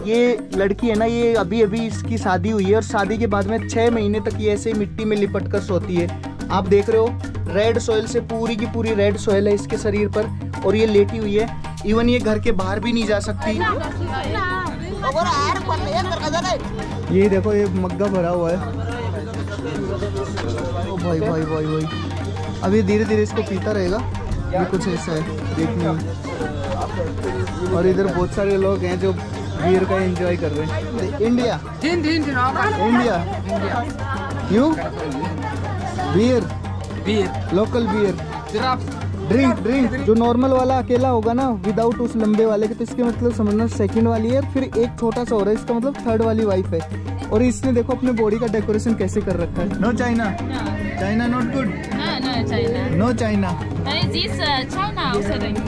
ये लड़की है ना, ये अभी अभी इसकी शादी हुई है और शादी के बाद में 6 महीने तक ये ऐसे मिट्टी में लिपट कर सोती है। आप देख रहे हो रेड सॉइल से पूरी की पूरी रेड सॉइल है इसके शरीर पर और ये लेटी हुई है। इवन ये घर के बाहर भी नहीं जा सकती। ये देखो ये मग्गा भरा हुआ है। ओ भाई भाई भाई भाई, अब ये धीरे धीरे इसको पीता रहेगा। ये कुछ ऐसा है देखने में। और इधर बहुत सारे लोग हैं जो बियर का एंजॉय कर रहे हैं। India India you beer local beer drink जो नॉर्मल वाला अकेला होगा ना विदाउट उस लंबे वाले के, तो इसके मतलब समझना सेकंड वाली है, फिर एक छोटा सा हो रहा है, इसका मतलब थर्ड वाली वाइफ है। और इसने देखो अपने बॉडी का डेकोरेशन कैसे कर रखा है। No China, China not good, no China.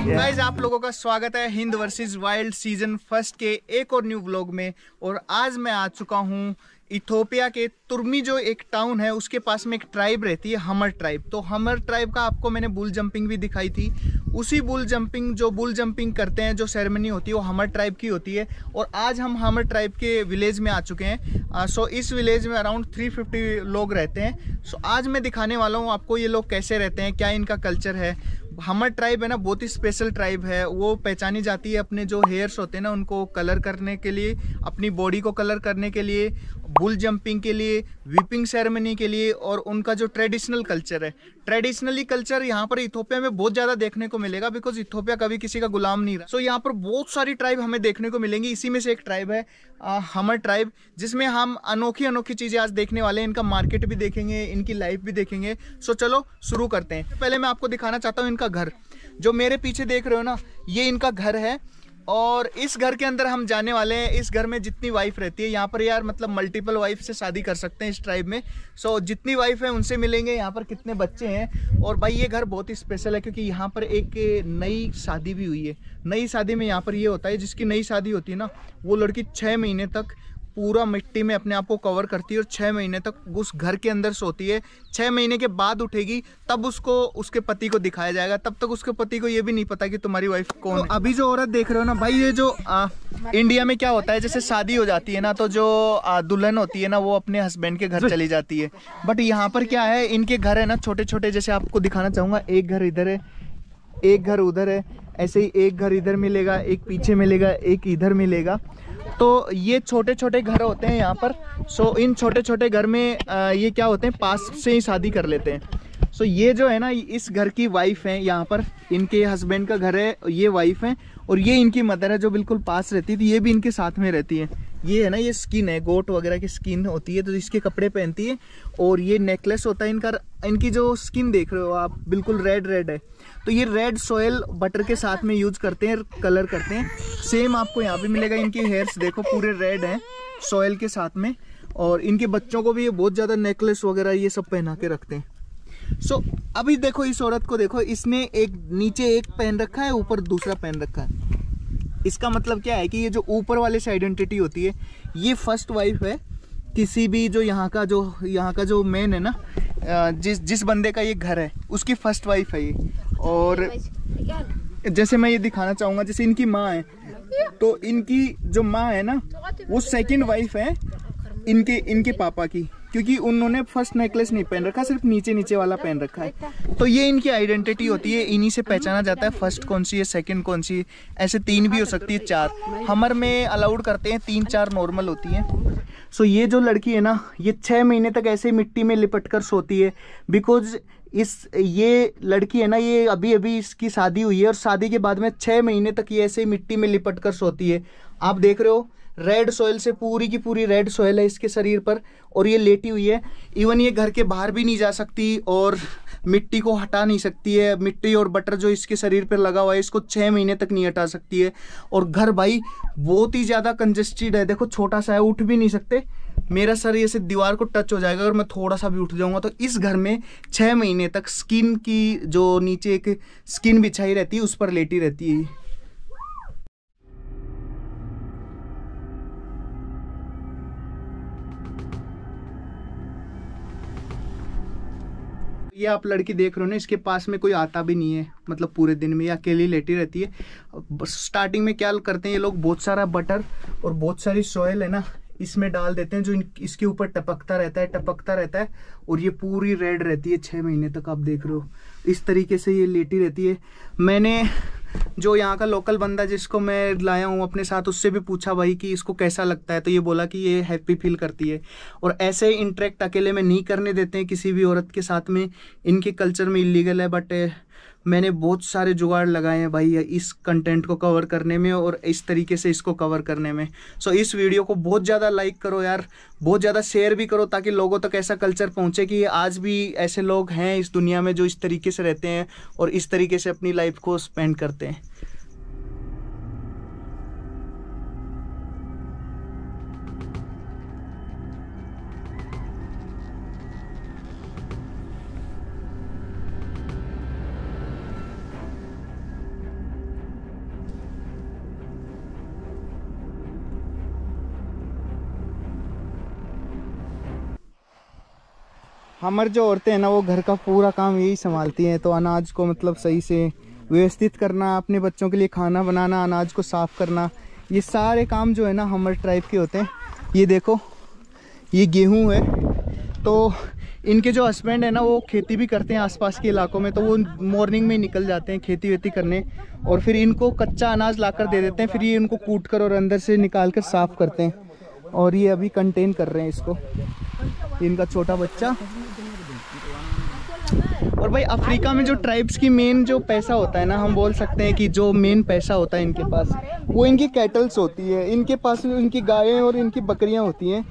Guys आप लोगों का स्वागत है Hind versus wild season first के एक और न्यू व्लॉग में। और आज मैं आ चुका हूँ इथोपिया के तुर्मी जो एक टाउन है उसके पास में एक ट्राइब रहती है, हमर ट्राइब। तो हमर ट्राइब का आपको मैंने बुल जंपिंग भी दिखाई थी। उसी बुल जंपिंग करते हैं, जो सेरेमनी होती है वो हमर ट्राइब की होती है। और आज हम हमर ट्राइब के विलेज में आ चुके हैं। सो इस विलेज में अराउंड 350 लोग रहते हैं। सो आज मैं दिखाने वाला हूँ आपको ये लोग कैसे रहते हैं, क्या इनका कल्चर है। हमर ट्राइब है ना बहुत ही स्पेशल ट्राइब है। वो पहचानी जाती है अपने जो हेयर्स होते हैं ना उनको कलर करने के लिए, अपनी बॉडी को कलर करने के लिए, बुल जंपिंग के लिए, वीपिंग सेरेमनी के लिए। और उनका जो ट्रेडिशनल कल्चर है, ट्रेडिशनली कल्चर यहाँ पर इथोपिया में बहुत ज़्यादा देखने को मिलेगा, बिकॉज इथोपिया कभी किसी का गुलाम नहीं रहा। सो यहाँ पर बहुत सारी ट्राइब हमें देखने को मिलेंगी। इसी में से एक ट्राइब है हमर ट्राइब, जिसमें हम अनोखी अनोखी चीज़ें आज देखने वाले हैं। इनका मार्केट भी देखेंगे, इनकी लाइफ भी देखेंगे। सो चलो शुरू करते हैं। पहले मैं आपको दिखाना चाहता हूँ इनका घर। जो मेरे पीछे देख रहे हो ना, ये इनका घर है। और इस घर के अंदर हम जाने वाले हैं। इस घर में जितनी वाइफ रहती है यहाँ पर, यार मतलब मल्टीपल वाइफ से शादी कर सकते हैं इस ट्राइब में। सो जितनी वाइफ है उनसे मिलेंगे, यहाँ पर कितने बच्चे हैं। और भाई ये घर बहुत ही स्पेशल है क्योंकि यहाँ पर एक नई शादी भी हुई है। नई शादी में यहाँ पर ये होता है, जिसकी नई शादी होती है ना वो लड़की 6 महीने तक पूरा मिट्टी में अपने आप को कवर करती है और 6 महीने तक उस घर के अंदर सोती है। 6 महीने के बाद उठेगी, तब उसको उसके पति को दिखाया जाएगा। तब तक उसके पति को ये भी नहीं पता कि तुम्हारी वाइफ कौन है। अभी जो औरत देख रहे हो ना भाई, ये जो इंडिया में क्या होता है, जैसे शादी हो जाती है ना तो जो दुल्हन होती है ना वो अपने हस्बैंड के घर चली जाती है। बट यहाँ पर क्या है, इनके घर है ना छोटे छोटे, जैसे आपको दिखाना चाहूँगा। एक घर इधर है, एक घर उधर है, ऐसे ही एक घर इधर मिलेगा, एक पीछे मिलेगा, एक इधर मिलेगा। तो ये छोटे छोटे घर होते हैं यहाँ पर। सो इन छोटे छोटे घर में ये क्या होते हैं, पास से ही शादी कर लेते हैं। सो ये जो है ना इस घर की वाइफ है, यहाँ पर इनके हस्बैंड का घर है, ये वाइफ है। और ये इनकी मदर है जो बिल्कुल पास रहती थी, ये भी इनके साथ में रहती है। ये है ना, ये स्किन है, गोट वगैरह की स्किन होती है तो इसके कपड़े पहनती है। और ये नेकलेस होता है इनका। इनकी जो स्किन देख रहे हो आप, बिल्कुल रेड रेड है। तो ये रेड सॉयल बटर के साथ में यूज करते हैं, कलर करते हैं। सेम आपको यहाँ पे मिलेगा। इनकी हेयर्स देखो पूरे रेड हैं सॉयल के साथ में। और इनके बच्चों को भी ये बहुत ज़्यादा नेकलेस वगैरह ये सब पहना के रखते हैं। सो अभी देखो इस औरत को देखो, इसने एक नीचे एक पहन रखा है, ऊपर दूसरा पहन रखा है। इसका मतलब क्या है कि ये जो ऊपर वाले से आइडेंटिटी होती है, ये फर्स्ट वाइफ है किसी भी जो यहाँ का जो मेन है ना, जिस बंदे का ये घर है उसकी फर्स्ट वाइफ है ये। और जैसे मैं ये दिखाना चाहूँगा, जैसे इनकी माँ है तो इनकी जो माँ है ना वो सेकंड वाइफ है इनके पापा की, क्योंकि उन्होंने फर्स्ट नेकलेस नहीं पहन रखा, सिर्फ नीचे नीचे वाला पहन रखा है। तो ये इनकी आइडेंटिटी होती है, इन्हीं से पहचाना जाता है फर्स्ट कौन सी है, सेकंड कौन सी है। ऐसे 3 भी हो सकती है, 4 हमर में अलाउड करते हैं, 3-4 नॉर्मल होती हैं। सो ये जो लड़की है ना, ये 6 महीने तक ऐसे मिट्टी में लिपट कर सोती है। बिकॉज ये लड़की है ना, ये अभी अभी इसकी शादी हुई है और शादी के बाद में 6 महीने तक ये ऐसे मिट्टी में लिपट कर सोती है। आप देख रहे हो रेड सॉइल से पूरी की पूरी रेड सॉइल है इसके शरीर पर और ये लेटी हुई है। इवन ये घर के बाहर भी नहीं जा सकती और मिट्टी को हटा नहीं सकती है। मिट्टी और बटर जो इसके शरीर पर लगा हुआ है इसको 6 महीने तक नहीं हटा सकती है। और घर भाई बहुत ही ज़्यादा कंजेस्टेड है, देखो छोटा सा है, उठ भी नहीं सकते। मेरा सर ये से दीवार को टच हो जाएगा अगर मैं थोड़ा सा भी उठ जाऊंगा। तो इस घर में 6 महीने तक स्किन की जो नीचे एक स्किन बिछाई रहती है उस पर लेटी रहती है। ये आप लड़की देख रहे हो ना, इसके पास में कोई आता भी नहीं है, मतलब पूरे दिन में ये अकेली लेटी रहती है। स्टार्टिंग में क्या करते हैं ये लोग, बहुत सारा बटर और बहुत सारी सॉयल है ना इसमें डाल देते हैं, जो इसके ऊपर टपकता रहता है और ये पूरी रेड रहती है 6 महीने तक। आप देख रहे हो इस तरीके से ये लेटी रहती है। मैंने जो यहाँ का लोकल बंदा जिसको मैं लाया हूँ अपने साथ, उससे भी पूछा भाई कि इसको कैसा लगता है, तो ये बोला कि ये हैप्पी फील करती है। और ऐसे ही इंटरेक्ट अकेले में नहीं करने देते हैं किसी भी औरत के साथ में, इनके कल्चर में इलीगल है। बट मैंने बहुत सारे जुगाड़ लगाए हैं भाई इस कंटेंट को कवर करने में और इस तरीके से इसको कवर करने में। सो इस वीडियो को बहुत ज़्यादा लाइक करो यार, बहुत ज़्यादा शेयर भी करो, ताकि लोगों तक ऐसा कल्चर पहुँचे कि आज भी ऐसे लोग हैं इस दुनिया में जो इस तरीके से रहते हैं और इस तरीके से अपनी लाइफ को स्पेंड करते हैं। हमारी जो औरतें हैं ना वो घर का पूरा काम यही संभालती हैं, तो अनाज को मतलब सही से व्यवस्थित करना, अपने बच्चों के लिए खाना बनाना, अनाज को साफ़ करना, ये सारे काम जो है ना हमारे ट्राइब के होते हैं। ये देखो ये गेहूं है, तो इनके जो हस्बैंड है ना वो खेती भी करते हैं आसपास के इलाकों में, तो वो मॉर्निंग में निकल जाते हैं खेती वेती करने और फिर इनको कच्चा अनाज लाकर दे देते हैं, फिर ये इनको कूट कर और अंदर से निकाल कर साफ़ करते हैं। और ये अभी कंटेन कर रहे हैं इसको, इनका छोटा बच्चा। और भाई अफ्रीका में जो ट्राइब्स की मेन जो पैसा होता है ना, हम बोल सकते हैं कि जो मेन पैसा होता है इनके पास, वो इनकी कैटल्स होती है। इनके पास इनकी गायें और इनकी बकरियां होती हैं,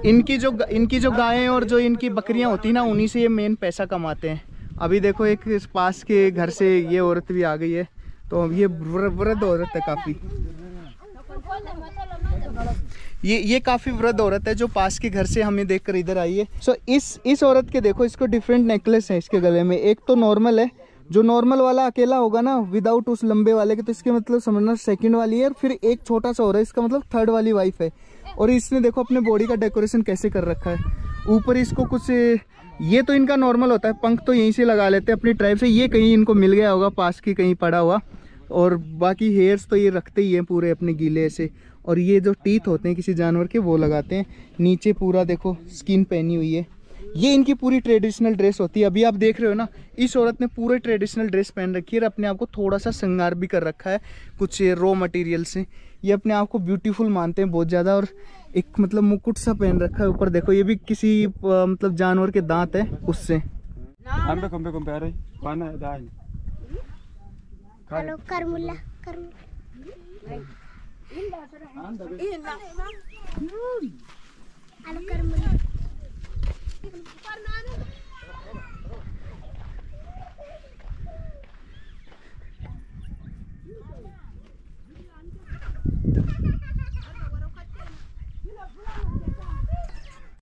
इनकी जो गायें और जो इनकी बकरियां होती हैं ना, उन्हीं से ये मेन पैसा कमाते हैं। अभी देखो एक पास के घर से ये औरत भी आ गई है, तो ये वृद्ध औरत है काफ़ी, ये काफ़ी वृद्ध औरत है जो पास के घर से हमें देखकर इधर आई है। सो इस औरत के देखो, इसको डिफरेंट नेकलेस है इसके गले में। एक तो नॉर्मल है, जो नॉर्मल वाला अकेला होगा ना विदाउट उस लंबे वाले के, तो इसके मतलब समझना सेकंड वाली है, और फिर एक छोटा सा और है, इसका मतलब थर्ड वाली वाइफ है। और इसने देखो अपने बॉडी का डेकोरेशन कैसे कर रखा है, ऊपर इसको कुछ, ये तो इनका नॉर्मल होता है, पंख तो यहीं से लगा लेते हैं अपनी ट्राइब से, ये कहीं इनको मिल गया होगा पास की कहीं पड़ा हुआ। और बाकी हेयर्स तो ये रखते ही हैं पूरे अपने गीले ऐसे। और ये जो टीथ होते हैं किसी जानवर के वो लगाते हैं। नीचे पूरा देखो स्किन पहनी हुई है, ये इनकी पूरी ट्रेडिशनल ड्रेस होती है। अभी आप देख रहे हो ना, इस औरत ने पूरे ट्रेडिशनल ड्रेस पहन रखी है और अपने आप को थोड़ा सा श्रृंगार भी कर रखा है कुछ रॉ मटेरियल से। ये अपने आप को ब्यूटीफुल मानते हैं बहुत ज़्यादा, और एक मतलब मुकुट सा पहन रखा है ऊपर। देखो ये भी किसी मतलब जानवर के दांत है उससे।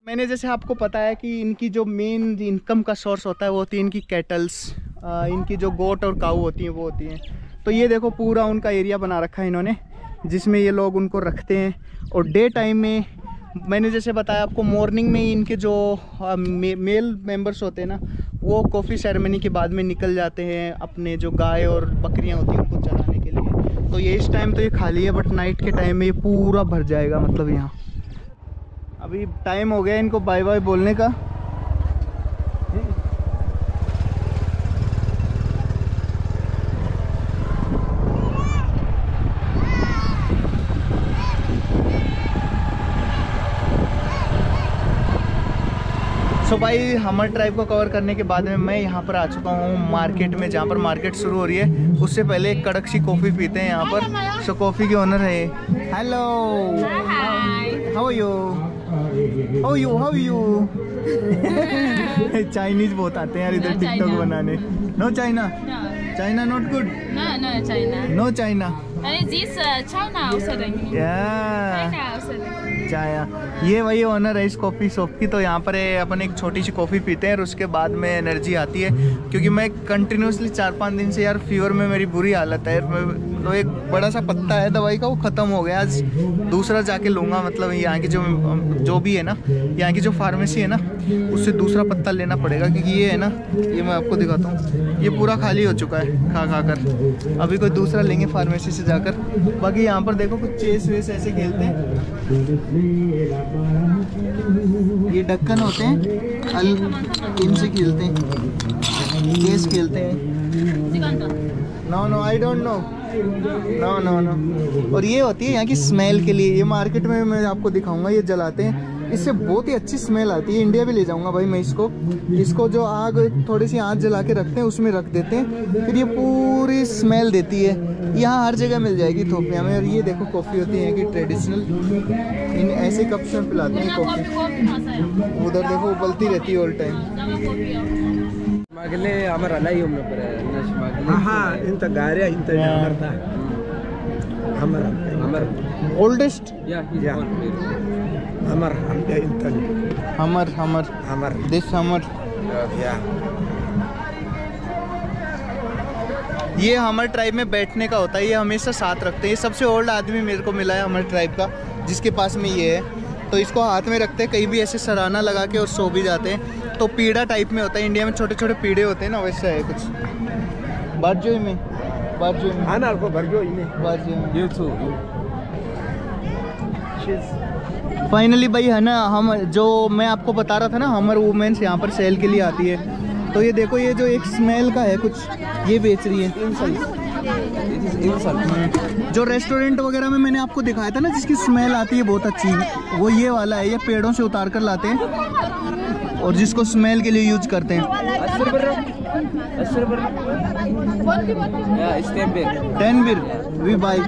मैंने जैसे आपको पता है कि इनकी जो मेन इनकम का सोर्स होता है वो होती है इनकी कैटल्स, इनकी जो गोट और काऊ होती हैं वो होती हैं। तो ये देखो पूरा उनका एरिया बना रखा है इन्होंने, जिसमें ये लोग उनको रखते हैं। और डे टाइम में मैंने जैसे बताया आपको, मॉर्निंग में इनके जो मेल मेंबर्स होते हैं ना, वो कॉफ़ी सेरेमनी के बाद में निकल जाते हैं अपने जो गाय और बकरियां होती हैं उनको चराने के लिए। तो ये इस टाइम तो ये खाली है, बट नाइट के टाइम में ये पूरा भर जाएगा। मतलब यहाँ अभी टाइम हो गया इनको बाय बाय बोलने का। तो भाई हमारे ट्राइब को कवर करने के बाद में मैं यहाँ पर आ चुका हूँ मार्केट में, जहाँ पर मार्केट शुरू हो रही है। उससे पहले एक कड़क सी कॉफ़ी पीते हैं यहाँ पर। सो कॉफ़ी के ओनर है। Hello, how are you? How you? How you? Chinese बहुत आते हैं यार इधर टिकटॉक बनाने। No China? China not good? No, China. No China? This China also. China also. चाया, ये वही ओनर है इस कॉफ़ी शॉप की। तो यहाँ पर अपन एक छोटी सी कॉफ़ी पीते हैं और उसके बाद में एनर्जी आती है, क्योंकि मैं कंटिन्यूसली 4-5 दिन से यार फीवर में मेरी बुरी हालत है। तो एक बड़ा सा पत्ता है दवाई का, वो ख़त्म हो गया। आज दूसरा जाके लूँगा, मतलब यहाँ की जो भी है ना, यहाँ की जो फार्मेसी है ना, उससे दूसरा पत्ता लेना पड़ेगा, क्योंकि ये है ना, ये मैं आपको दिखाता हूँ, ये पूरा खाली हो चुका है खा कर। अभी कोई दूसरा लेंगे फार्मेसी से जाकर। बाकी यहाँ पर देखो कुछ चेस वेस ऐसे खेलते हैं, ये ढक्कन होते हैं, इनसे खेलते हैं, चेस खेलते हैं। No I don't know, no. और ये होती है यहाँ की स्मेल के लिए, ये मार्केट में मैं आपको दिखाऊंगा, ये जलाते हैं, इससे बहुत ही अच्छी स्मेल आती है। इंडिया भी ले जाऊंगा भाई मैं इसको जो आग थोड़ी सी आँच जला के रखते हैं उसमें रख देते हैं, फिर ये पूरी स्मेल देती है। यहाँ हर जगह मिल जाएगी इथोपिया में। और ये देखो कॉफ़ी होती है कि ट्रेडिशनल, इन ऐसे कप्स में पिलाते हैं कॉफ़ी। उधर देखो उबलती रहती है all time. Magale amar alai umno pare nash magale. Aha, inta garea inta amarta. Amar. Oldest? Yeah, he's Yeah. born. Amar amda inta. Hammer. This hammer. Yeah. ये हमर ट्राइब में बैठने का होता है, ये हमेशा साथ रखते हैं। ये सबसे ओल्ड आदमी मेरे को मिला है हमर ट्राइब का, जिसके पास में ये है, तो इसको हाथ में रखते हैं, कहीं भी ऐसे सराहना लगा के और सो भी जाते हैं। तो पीड़ा टाइप में होता है, इंडिया में छोटे छोटे पीड़े होते हैं ना, वैसे है कुछ। बारजोई में Ana ko barjo ine. You too. Finally भाई है ना, हम जो मैं आपको बता रहा था ना, हमर वुमेन्स यहाँ पर सेल के लिए आती है। तो ये देखो, ये जो एक स्मेल का है कुछ, ये बेच रही है। जो रेस्टोरेंट वगैरह में मैंने आपको दिखाया था ना, जिसकी स्मेल आती है बहुत अच्छी, वो ये वाला है। ये पेड़ों से उतार कर लाते हैं और जिसको स्मेल के लिए यूज करते हैं। 10 bir we buy.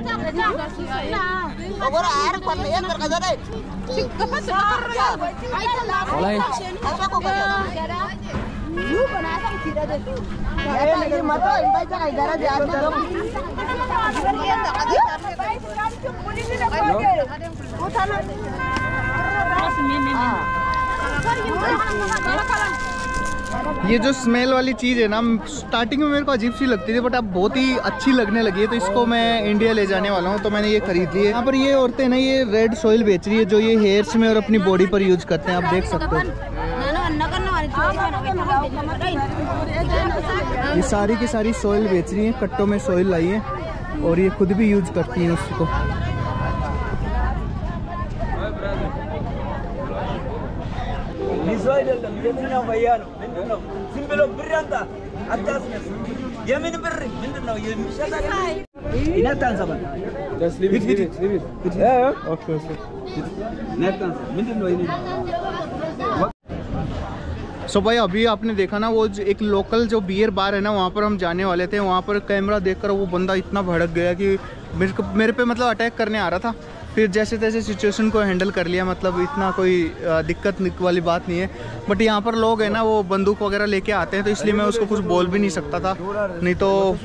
ये जो स्मेल वाली चीज़ है ना, स्टार्टिंग में मेरे को अजीब सी लगती थी, बट अब बहुत ही अच्छी लगने लगी है। तो इसको मैं इंडिया ले जाने वाला हूँ, तो मैंने ये खरीद ली है। यहाँ पर ये औरतें ना, ये रेड सॉइल बेच रही है, जो ये हेयर्स में और अपनी बॉडी पर यूज करते हैं, आप देख सकते हो। ये सारी की सारी सॉइल बेच रही है, कट्टों में सॉइल लाई है, और ये खुद भी यूज करती हैं उसको। Just leave it. Yeah. Okay. सो भाई अभी आपने देखा ना, वो एक लोकल जो बियर बार है ना, वहाँ पर हम जाने वाले थे। वहाँ पर कैमरा देखकर वो बंदा इतना भड़क गया कि मेरे पे मतलब अटैक करने आ रहा था। फिर जैसे तैसे सिचुएशन को हैंडल कर लिया, मतलब इतना कोई दिक्कत वाली बात नहीं है। बट यहाँ पर लोग है ना, वो बंदूक वगैरह लेके आते हैं, तो इसलिए मैं उसको कुछ बोल भी नहीं सकता था, नहीं तो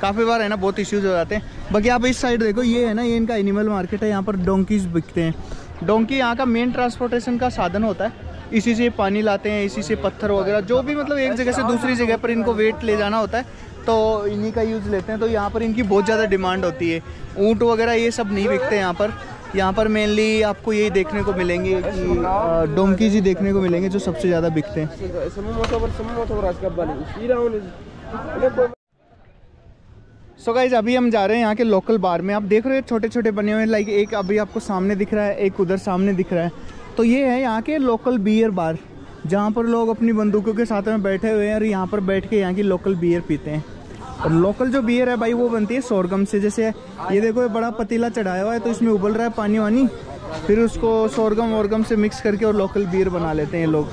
काफ़ी बार है ना बहुत इश्यूज हो जाते हैं। बाकी आप इस साइड देखो, ये है ना, ये इनका एनिमल मार्केट है। यहाँ पर डोंकीज बिकते हैं। डोंकी यहाँ का मेन ट्रांसपोर्टेशन का साधन होता है, इसी से पानी लाते हैं, इसी से पत्थर वगैरह, जो भी मतलब एक जगह से दूसरी जगह पर इनको वेट ले जाना होता है, तो इन्हीं का यूज़ लेते हैं। तो यहाँ पर इनकी बहुत ज़्यादा डिमांड होती है। ऊँट वगैरह ये सब नहीं बिकते यहाँ पर। यहाँ पर मेनली आपको यही देखने को मिलेंगे कि डोंकीज ही देखने को मिलेंगे जो सबसे ज़्यादा बिकते हैं। सो गाइज अभी हम जा रहे हैं यहाँ के लोकल बार में। आप देख रहे हो छोटे छोटे बने हुए, लाइक एक अभी आपको सामने दिख रहा है, एक उधर सामने दिख रहा है। तो ये है यहाँ के लोकल बियर बार, जहाँ पर लोग अपनी बंदूकों के साथ में बैठे हुए हैं और यहाँ पर बैठ के यहाँ की लोकल बियर पीते हैं। और लोकल जो बियर है भाई, वो बनती है सोरगम से। जैसे ये देखो, ये बड़ा पतीला चढ़ाया हुआ है, तो इसमें उबल रहा है पानी वानी, फिर उसको सोरगम वोरगम से मिक्स करके और लोकल बियर बना लेते हैं लोग।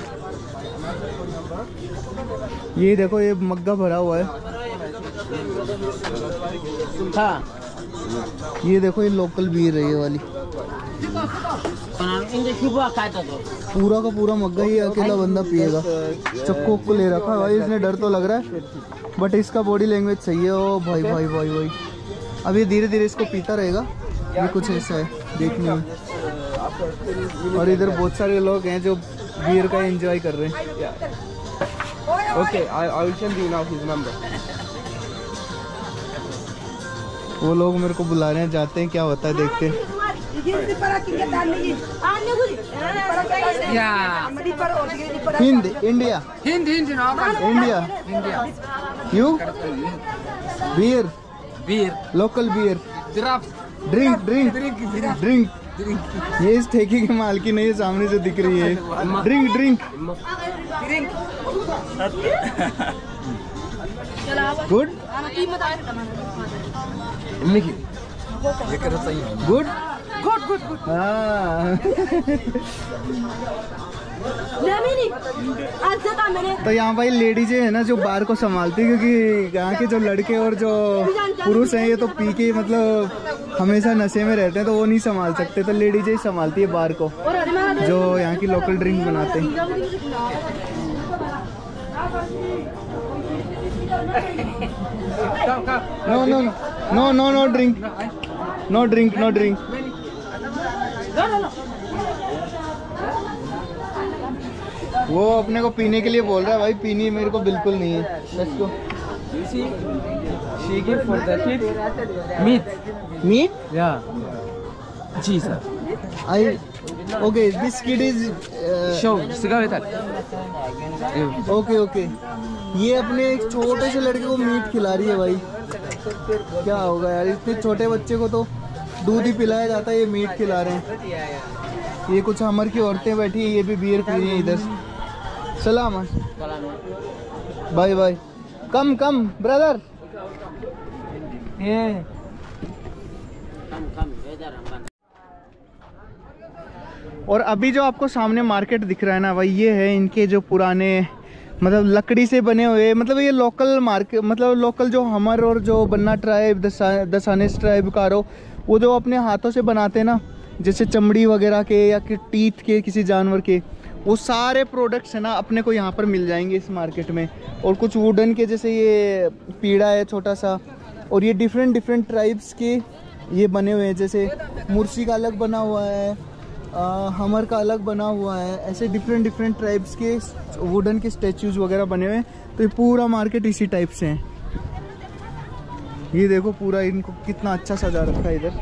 ये देखो, ये मग्गा भरा हुआ है। हाँ, ये देखो, ये लोकल बियर है ये वाली। पूरा का पूरा मग्गा ही अकेला बंदा पिएगा। चक्कू को ले रखा है भाई इसने, डर तो लग रहा है, बट इसका बॉडी लैंग्वेज सही है। ओ भाई भाई भाई भाई, अब ये धीरे धीरे इसको पीता रहेगा। ये कुछ ऐसा है देखने में। और इधर बहुत सारे लोग हैं जो बियर का एंजॉय कर रहे हैं। Okay, I will send you now his number. वो लोग मेरे को बुला रहे हैं, जाते हैं क्या होता है देखते हैं। Hind India India you beer local beer drink ये इस ठेके की मालकिन है, ये सामने से दिख रही है। ड्रिंक गुड तो यहाँ भाई लेडीज है ना जो बार को संभालती है, क्योंकि यहाँ के जो लड़के और जो पुरुष हैं ये तो पी के मतलब हमेशा नशे में रहते हैं, तो वो नहीं संभाल सकते, तो लेडीज ही संभालती है बार को, जो यहाँ की लोकल ड्रिंक बनाते हैं। नो ड्रिंक वो अपने को पीने के लिए बोल रहा है भाई, पीनी मेरे को बिल्कुल नहीं है। Let's go. She give for the kid meat. Yeah. जी sir. Okay, this kid is show सिगा बेटा। ओके ये अपने एक छोटे से लड़के को मीट खिला रही है भाई। क्या होगा यार, इतने छोटे बच्चे को तो दूध ही पिलाया जाता है, ये मीट खिला रहे हैं। ये कुछ हमर की औरतें बैठी है, ये भी बियर पी रही है इधर। सलाम बाय कम ब्रदर। और अभी जो आपको सामने मार्केट दिख रहा है ना भाई, ये है इनके जो पुराने मतलब लकड़ी से बने हुए, मतलब ये लोकल मार्केट, मतलब लोकल जो हमर और जो बन्ना ट्राइब दसानेस ट्राइब कारो, वो जो अपने हाथों से बनाते हैं ना, जैसे चमड़ी वगैरह के या कि टीथ के किसी जानवर के, वो सारे प्रोडक्ट्स है ना अपने को यहाँ पर मिल जाएंगे इस मार्केट में। और कुछ वुडन के, जैसे ये पीड़ा है छोटा सा, और ये डिफरेंट ट्राइब्स के ये बने हुए हैं, जैसे मुर्सी का अलग बना हुआ है, हमर का अलग बना हुआ है, ऐसे डिफरेंट ट्राइब्स के वुडन के स्टैचूज वगैरह बने हुए हैं। तो ये पूरा मार्केट इसी टाइप से है। ये देखो पूरा इनको कितना अच्छा सजा रखा है इधर।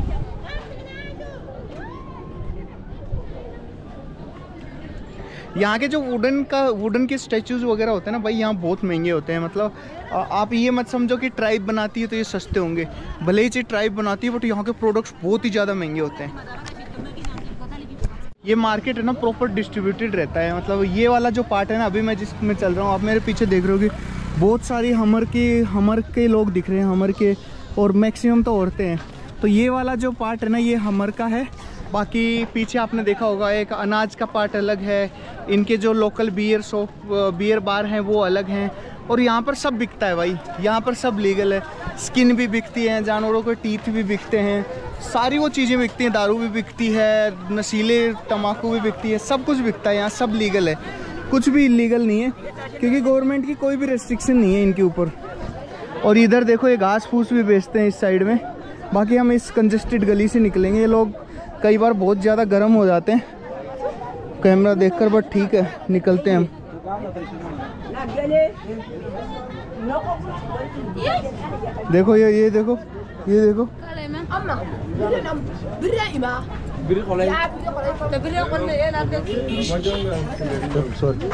यहाँ के जो वुडन के स्टैचूज वगैरह होते हैं ना भाई, यहाँ बहुत महंगे होते हैं। मतलब आप ये मत समझो कि ट्राइब बनाती है तो ये सस्ते होंगे, भले ही ट्राइब बनाती है, बट यहाँ के प्रोडक्ट्स बहुत ही ज़्यादा महंगे होते हैं। ये मार्केट है ना प्रॉपर डिस्ट्रीब्यूटेड रहता है। मतलब ये वाला जो पार्ट है ना, अभी मैं जिसमें चल रहा हूँ, आप मेरे पीछे देख रहे हो कि बहुत सारी हमर के लोग दिख रहे हैं, हमर के, और मैक्सिमम तो औरतें हैं। तो ये वाला जो पार्ट है ना, ये हमर का है। बाकी पीछे आपने देखा होगा एक अनाज का पार्ट अलग है, इनके जो लोकल बियर बार हैं वो अलग हैं। और यहाँ पर सब बिकता है भाई, यहाँ पर सब लीगल है। स्किन भी बिकती है, जानवरों के टीथ भी बिकते हैं, सारी वो चीज़ें बिकती हैं, दारू भी बिकती है, नशीले तम्बाकू भी बिकती है, सब कुछ बिकता है यहाँ, सब लीगल है, कुछ भी इलीगल नहीं है, क्योंकि गवर्नमेंट की कोई भी रेस्ट्रिक्शन नहीं है इनके ऊपर। और इधर देखो ये घास फूस भी बेचते हैं इस साइड में। बाकी हम इस कंजेस्टेड गली से निकलेंगे, ये लोग कई बार बहुत ज़्यादा गर्म हो जाते हैं कैमरा देखकर, बट ठीक है निकलते हैं हम। देखो ये देखो सॉरी